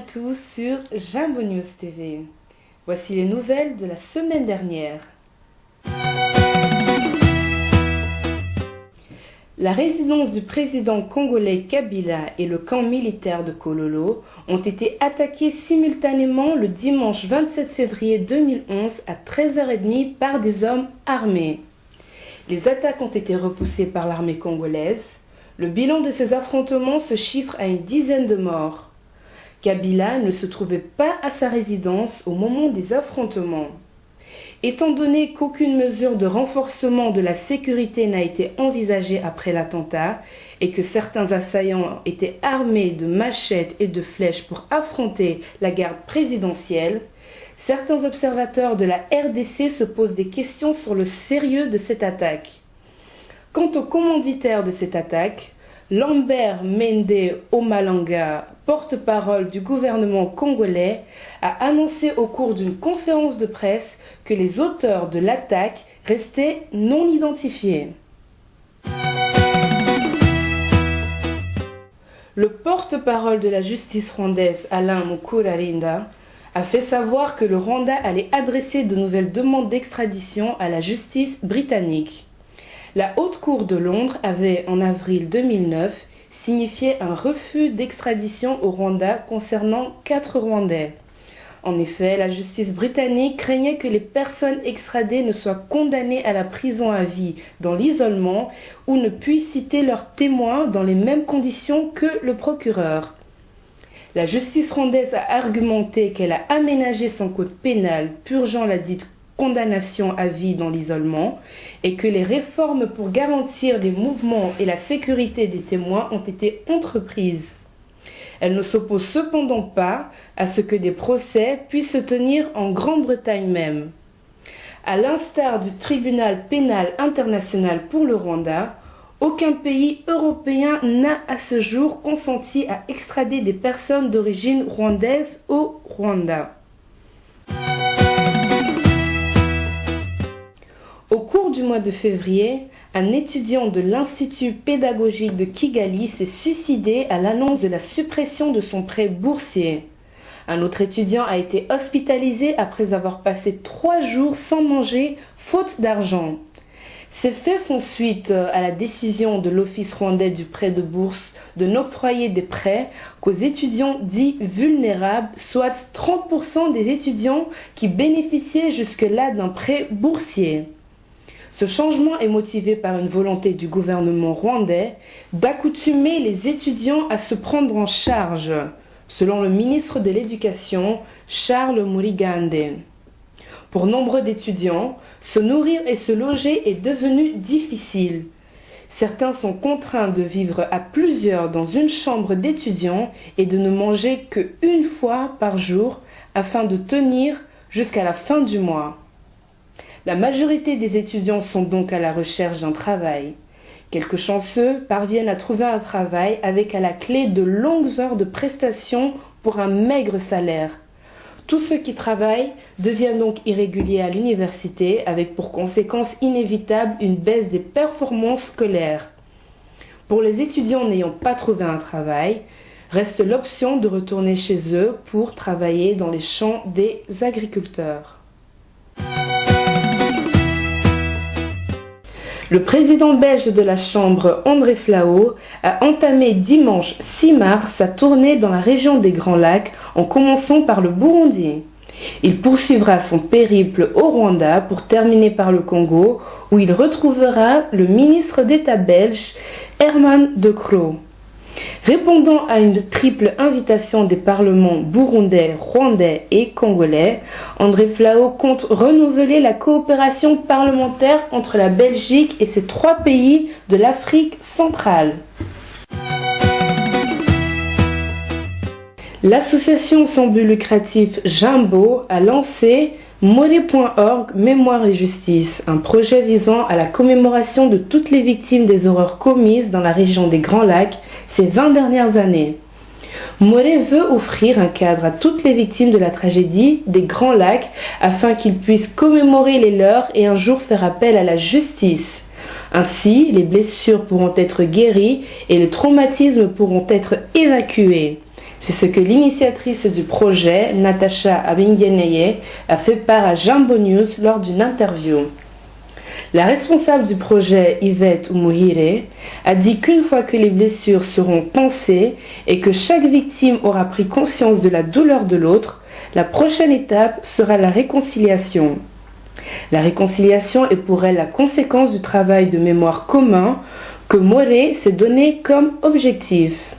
tous sur Jumbo News TV. Voici les nouvelles de la semaine dernière. La résidence du président congolais Kabila et le camp militaire de Kololo ont été attaqués simultanément le dimanche 27 février 2011 à 13h30 par des hommes armés. Les attaques ont été repoussées par l'armée congolaise. Le bilan de ces affrontements se chiffre à une dizaine de morts. Kabila ne se trouvait pas à sa résidence au moment des affrontements. Étant donné qu'aucune mesure de renforcement de la sécurité n'a été envisagée après l'attentat et que certains assaillants étaient armés de machettes et de flèches pour affronter la garde présidentielle, certains observateurs de la RDC se posent des questions sur le sérieux de cette attaque. Quant au commanditaire de cette attaque, Lambert Mende Omalanga, porte-parole du gouvernement congolais, a annoncé au cours d'une conférence de presse que les auteurs de l'attaque restaient non identifiés. Le porte-parole de la justice rwandaise, Alain Mukurarinda, a fait savoir que le Rwanda allait adresser de nouvelles demandes d'extradition à la justice britannique. La Haute Cour de Londres avait, en avril 2009, signifié un refus d'extradition au Rwanda concernant 4 Rwandais. En effet, la justice britannique craignait que les personnes extradées ne soient condamnées à la prison à vie dans l'isolement ou ne puissent citer leurs témoins dans les mêmes conditions que le procureur. La justice rwandaise a argumenté qu'elle a aménagé son code pénal purgeant la dite condamnation à vie dans l'isolement et que les réformes pour garantir les mouvements et la sécurité des témoins ont été entreprises. Elle ne s'oppose cependant pas à ce que des procès puissent se tenir en Grande-Bretagne même. À l'instar du tribunal pénal international pour le Rwanda, aucun pays européen n'a à ce jour consenti à extrader des personnes d'origine rwandaise au Rwanda. Au cours du mois de février, un étudiant de l'Institut pédagogique de Kigali s'est suicidé à l'annonce de la suppression de son prêt boursier. Un autre étudiant a été hospitalisé après avoir passé 3 jours sans manger, faute d'argent. Ces faits font suite à la décision de l'Office rwandais du prêt de bourse de n'octroyer des prêts qu'aux étudiants dits vulnérables, soit 30% des étudiants qui bénéficiaient jusque-là d'un prêt boursier. Ce changement est motivé par une volonté du gouvernement rwandais d'accoutumer les étudiants à se prendre en charge, selon le ministre de l'Éducation, Charles Murigande. Pour nombre d'étudiants, se nourrir et se loger est devenu difficile. Certains sont contraints de vivre à plusieurs dans une chambre d'étudiants et de ne manger qu'une fois par jour afin de tenir jusqu'à la fin du mois. La majorité des étudiants sont donc à la recherche d'un travail. Quelques chanceux parviennent à trouver un travail avec à la clé de longues heures de prestations pour un maigre salaire. Tous ceux qui travaillent deviennent donc irréguliers à l'université avec pour conséquence inévitable une baisse des performances scolaires. Pour les étudiants n'ayant pas trouvé un travail, reste l'option de retourner chez eux pour travailler dans les champs des agriculteurs. Le président belge de la Chambre, André Flau, a entamé dimanche 6 mars sa tournée dans la région des Grands Lacs en commençant par le Burundi. Il poursuivra son périple au Rwanda pour terminer par le Congo où il retrouvera le ministre d'État belge, Herman De Croo. Répondant à une triple invitation des parlements burundais, rwandais et congolais, André Flau compte renouveler la coopération parlementaire entre la Belgique et ces 3 pays de l'Afrique centrale. L'association sans but lucratif Jumbo a lancé More.org Mémoire et Justice, un projet visant à la commémoration de toutes les victimes des horreurs commises dans la région des Grands Lacs ces 20 dernières années. More veut offrir un cadre à toutes les victimes de la tragédie des Grands Lacs afin qu'ils puissent commémorer les leurs et un jour faire appel à la justice. Ainsi, les blessures pourront être guéries et les traumatismes pourront être évacués. C'est ce que l'initiatrice du projet, Natacha Abingeneye, a fait part à Jambo News lors d'une interview. La responsable du projet, Yvette Umuhire, a dit qu'une fois que les blessures seront pansées et que chaque victime aura pris conscience de la douleur de l'autre, la prochaine étape sera la réconciliation. La réconciliation est pour elle la conséquence du travail de mémoire commun que Moré s'est donné comme objectif.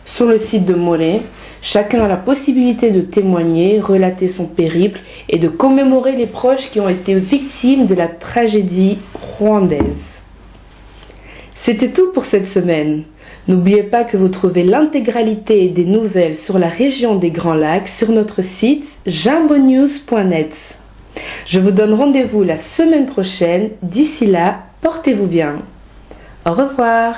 Sur le site de Moré, chacun a la possibilité de témoigner, relater son périple et de commémorer les proches qui ont été victimes de la tragédie rwandaise. C'était tout pour cette semaine. N'oubliez pas que vous trouvez l'intégralité des nouvelles sur la région des Grands Lacs sur notre site jambonews.net. Je vous donne rendez-vous la semaine prochaine. D'ici là, portez-vous bien. Au revoir.